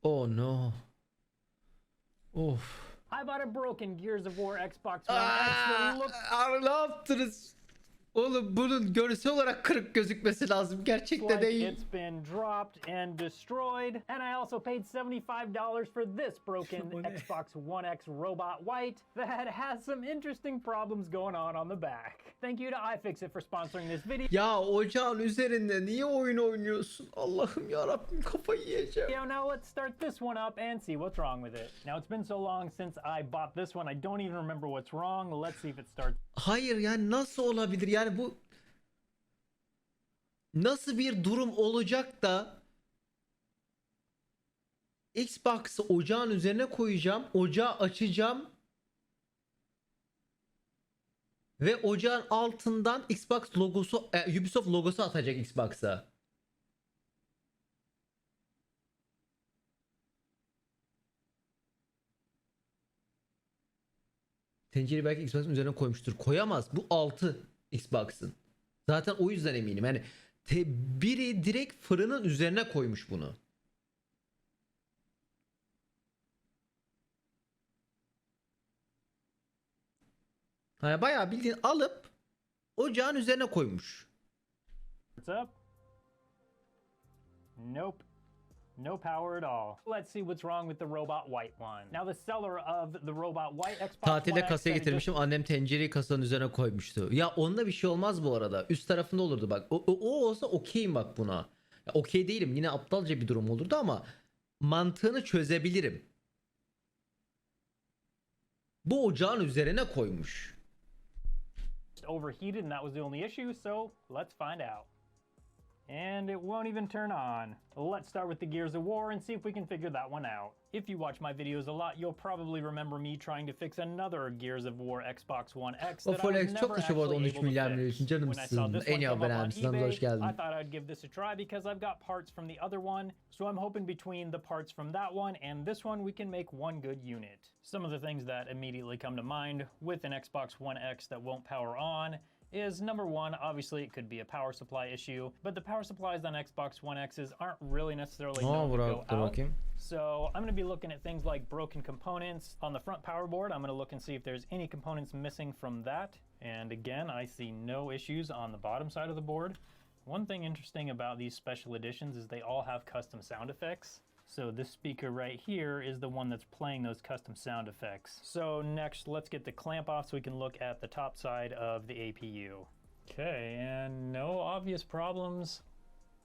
Oh no. Of. I bought a broken Gears of War Xbox One X that looks Abi ne yaptınız? Oğlum bunun görsel olarak kırık gözükmesi lazım. Gerçekte like değil. it's been dropped and destroyed. And I also paid $75 for this broken Xbox One X robot white that has some interesting problems going on the back. Thank you to iFixit for sponsoring this video. Ya ocağın üzerinde niye oyun oynuyorsun? Allah'ım ya Rabbim kafayı yiyeceğim. Now let's start this one up and see what's wrong with it. Now it's been so long since I bought this one, I don't even remember what's wrong. Let's see if it starts. Hayır yani nasıl olabilir? Yani bu nasıl bir durum olacak da Xbox'ı ocağın üzerine koyacağım, ocağı açacağım ve ocağın altından Xbox logosu, Ubisoft logosu atacak Xbox'a. Tencereyi belki Xbox'ın üzerine koymuştur. Koyamaz. Bu altı Xbox'ın. Zaten o yüzden eminim. Yani biri direkt fırının üzerine koymuş bunu. Yani bayağı bildiğin alıp ocağın üzerine koymuş. What's up? Nope. No power at all. Let's see what's wrong with the robot white one. Now the seller of the robot white Xbox Tatilde One X kasaya said it getirmişim. Annem tencereyi kasanın üzerine koymuştu. Ya onda bir şey olmaz bu arada. Üst tarafında olurdu bak. O olsa okeyim bak buna. Ya, okey değilim. Yine aptalca bir durum olurdu ama mantığını çözebilirim. Bu ocağın üzerine koymuş. just overheated and that was the only issue, so let's find out. And it won't even turn on. Let's start with the Gears of War and see if we can figure that one out. If you watch my videos a lot, you'll probably remember me trying to fix another Gears of War Xbox One X that I was Folex çok never teşekkür ederim. actually 13 able to milyar fix. milyon için canımsın. En iyi abonemsin. Hoş geldin. I thought I'd give this a try because I've got parts from the other one, so I'm hoping between the parts from that one and this one we can make one good unit. Some of the things that immediately come to mind with an Xbox One X that won't power on is number one, obviously it could be a power supply issue, but the power supplies on Xbox One X's aren't really necessarily known to go out. So I'm going to be looking at things like broken components on the front power board. I'm going to look and see if there's any components missing from that. And again, I see no issues on the bottom side of the board. One thing interesting about these special editions is they all have custom sound effects. So this speaker right here is the one that's playing those custom sound effects. So next, let's get the clamp off so we can look at the top side of the APU. Okay, and no obvious problems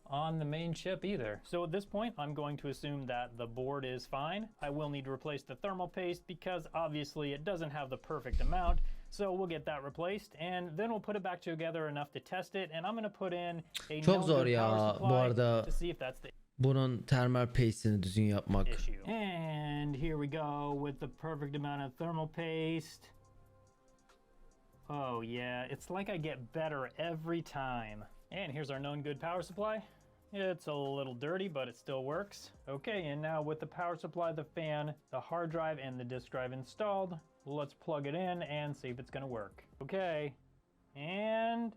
on the main chip either. So at this point, I'm going to assume that the board is fine. I will need to replace the thermal paste because obviously it doesn't have the perfect amount. So we'll get that replaced and then we'll put it back together enough to test it. And I'm going to put in a Çok zor ya bu arada. to see if that's the bunun thermal paste'ini düzgün yapmak. issue. And here we go with the perfect amount of thermal paste. Oh yeah, it's like I get better every time. And here's our known good power supply. It's a little dirty, but it still works. Okay, and now with the power supply, the fan, the hard drive, and the disk drive installed, let's plug it in and see if it's gonna work. Okay, and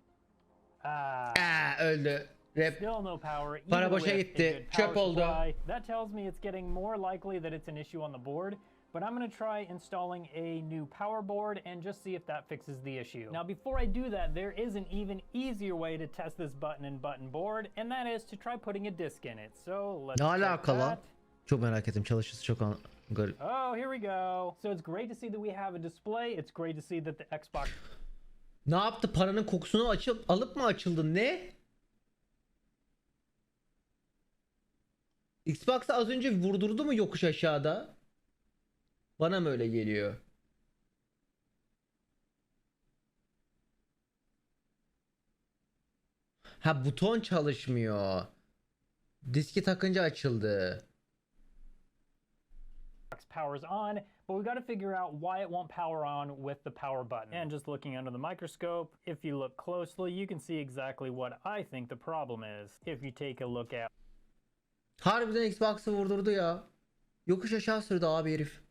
öldü. Rap. Still no power. Para boşa gitti. Çöp oldu. That tells me it's getting more likely that it's an issue on the board. But I'm going to try installing a new power board and just see if that fixes the issue. Now before I do that, there is an even easier way to test this button and button board, and that is to try putting a disk in it. So let's Ne check alakalı? that. Çok merak ettim. Çalışırsa çok garip. Oh, here we go. So it's great to see that we have a display. It's great to see that the Xbox... Ne yaptı? Paranın kokusunu alıp mı açıldı? Ne? Xbox'ı az önce vurdurdu mu yokuş aşağıda? Bana mı öyle geliyor? Ha buton çalışmıyor. Diski takınca açıldı. powers on, but we got to figure out why it won't power on with the power button. And just looking under the microscope, if you look closely, you can see exactly what I think the problem is. If you take a look at Harbiden Xbox'ı vurdurdu ya. Yokuş aşağı sürdü abi herif.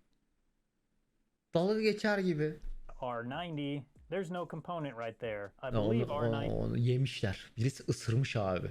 Dalga geçer gibi. R90, there's no component right there. I believe R90. Onu yemişler. Birisi ısırmış abi.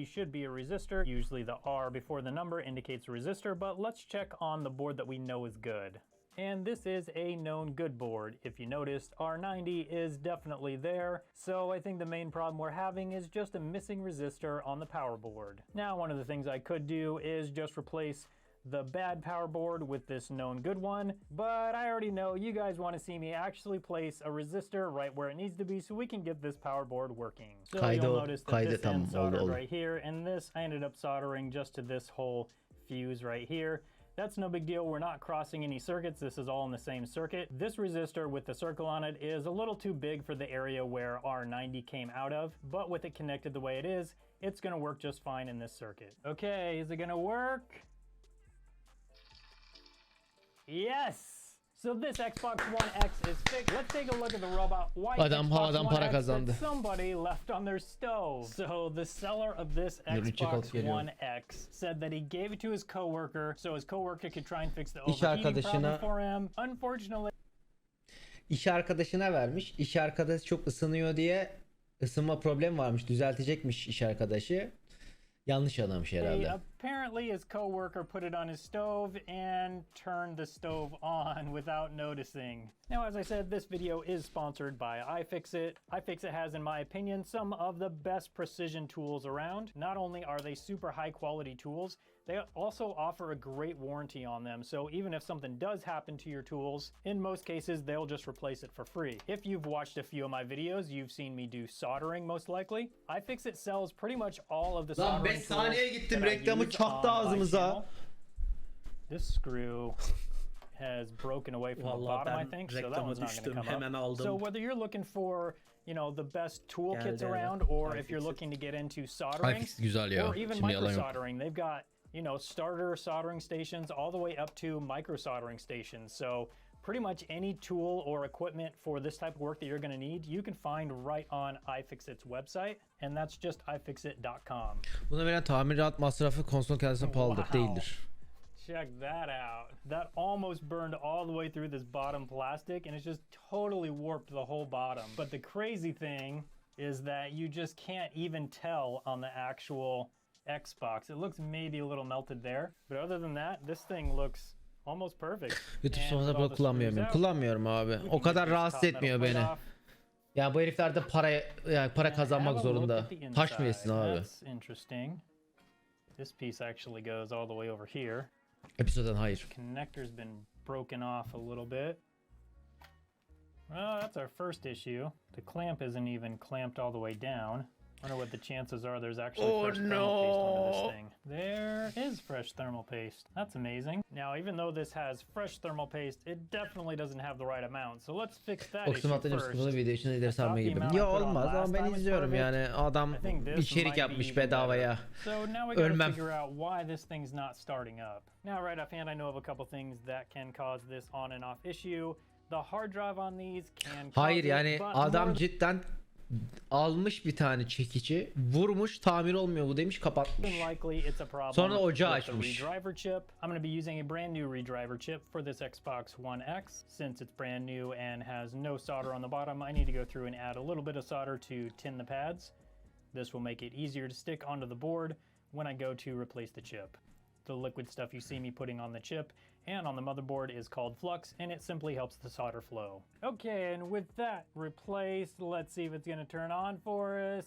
should be a resistor. Usually the R before the number indicates a resistor, but let's check on the board that we know is good. And this is a known good board. If you noticed, R90 is definitely there. So I think the main problem we're having is just a missing resistor on the power board. Now, one of the things I could do is just replace the bad power board with this known good one, but I already know you guys want to see me actually place a resistor right where it needs to be so we can get this power board working. So you'll notice that this end soldered right here, and this I ended up soldering just to this whole fuse right here. That's no big deal. We're not crossing any circuits. This is all in the same circuit. This resistor with the circle on it is a little too big for the area where R90 came out of, but with it connected the way it is, it's gonna work just fine in this circuit. Okay, is it gonna work? Yes! So this Xbox One X is fixed. Let's take a look at the robot white Xbox One X that somebody left on their stove. So the seller of this Xbox One X said that he gave it to his coworker so his coworker could try and fix the overheating problem for him. Unfortunately, İş arkadaşına vermiş. İş arkadaşı çok ısınıyor diye ısınma problemi varmış. Düzeltecekmiş iş arkadaşı. Yanlış anlamış herhalde. Apparently his coworker put it on his stove and turned the stove on without noticing. Now, as I said, this video is sponsored by iFixit. iFixit has, in my opinion, some of the best precision tools around. Not only are they super high quality tools, they also offer a great warranty on them. So even if something does happen to your tools, in most cases, they'll just replace it for free. If you've watched a few of my videos, you've seen me do soldering most likely. iFixit sells pretty much all of the soldering tools gittim, that I reklamı use çaktı on my ağzımıza. channel. This screw has broken away from the bottom, I think, so that one's not going to come up. So whether you're looking for, you know, the best tool kits around, or if you're looking to get into soldering, or even micro soldering, they've got, you know, starter soldering stations all the way up to micro soldering stations. So pretty much any tool or equipment for this type of work that you're going to need, you can find right on iFixit's website, and that's just ifixit.com. Buna veren tamirat masrafı konsolun kendisinden pahalıdır, değildir. Check that out. That almost burned all the way through this bottom plastic, and it's just totally warped the whole bottom. But the crazy thing is that you just can't even tell on the actual Xbox. It looks maybe a little melted there, but other than that, this thing looks almost perfect. YouTube sonunda bunu kullanmıyorum. Kullanmıyorum abi. O kadar rahatsız etmiyor beni. Ya bu herifler de para kazanmak zorunda. Taş mı yesin abi? That's interesting. This piece actually goes all the way over here. Episode'dan hayır. Connector's been broken off a little bit. Well, that's our first issue. The clamp isn't even clamped all the way down. I wonder what the chances are there's actually fresh thermal paste under this thing. There is fresh thermal paste. That's amazing. Now, even though this has fresh thermal paste, it definitely doesn't have the right amount. So let's fix that issue first. Video için ileri sarma gibi. Ya olmaz ama ben izliyorum yani. Adam içerik yapmış bedavaya. So now we gotta figure out why this thing's not starting up. Now, right offhand, I know of a couple things that can cause this on and off issue. The hard drive on these can cause Hayır yani adam cidden almış bir tane çekici, vurmuş, tamir olmuyor bu demiş, kapatmış. Sonra da ocağı açmış. I'm going to be using a brand new redriver chip for this Xbox One X. Since it's brand new and has no solder on the bottom, I need to go through and add a little bit of solder to tin the pads. This will make it easier to stick onto the board when I go to replace the chip. The liquid stuff you see me putting on the chip and on the motherboard is called flux, and it simply helps the solder flow. Okay, and with that replaced, let's see if it's gonna turn on for us.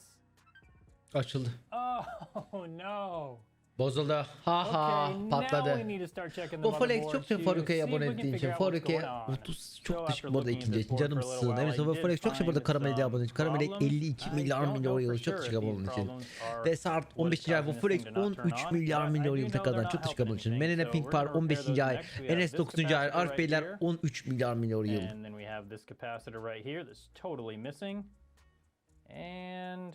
Açıldı. Oh no. Bozuldu. Ha patladı. Bu Forex çok çok Forex'e abone ettiğin için. Forex'e 30 çok teşekkür burada ikinci canımsın. Evet sonra Forex çok burada Karamel'e abone için. Karamel 52 milyar milyon yıl çok teşekkür abone için. Desart 15. ay bu Forex 13 milyar milyon yıl tekrardan çok teşekkür abone için. Menene Pink Par 15. ay. Enes 9. ay. Arif Beyler 13 milyar milyon yıl. And then we have this capacitor right here that's totally missing. And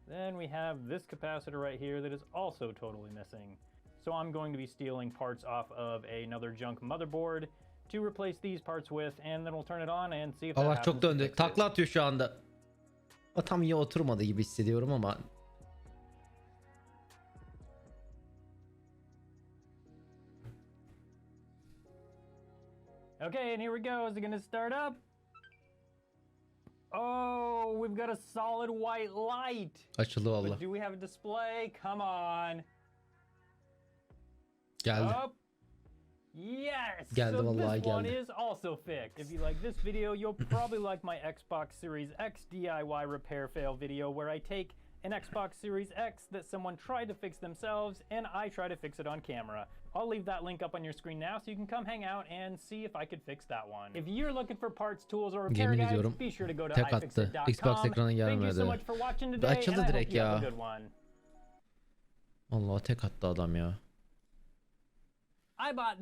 then we have this capacitor right here that is also totally missing. So I'm going to be stealing parts off of another junk motherboard to replace these parts with, and then we'll turn it on and see if that Allah happens çok döndü. Takla atıyor şu anda. O tam iyi oturmadı gibi hissediyorum ama. Okay, and here we go. Is it going to start up? Oh, we've got a solid white light. Açıldı valla. But do we have a display? Come on. Geldi. Up. Yes. Geldi so vallahi this one geldi. is also fixed. If you like this video, you'll probably like my Xbox Series X DIY repair fail video where I take an Xbox Series X that someone tried to fix themselves and I try to fix it on camera. I'll leave that link up on your screen now so you can come hang out and see if I could fix that one. If you're looking for parts, tools, or repair Yemin guides, ediyorum be sure to go to tek attı. ifixit.com. Xbox ekranı Thank you so gelmedi. much for watching today Açıldı and I hope direkt you have a ya. good one. Allah tek attı adam ya. I bought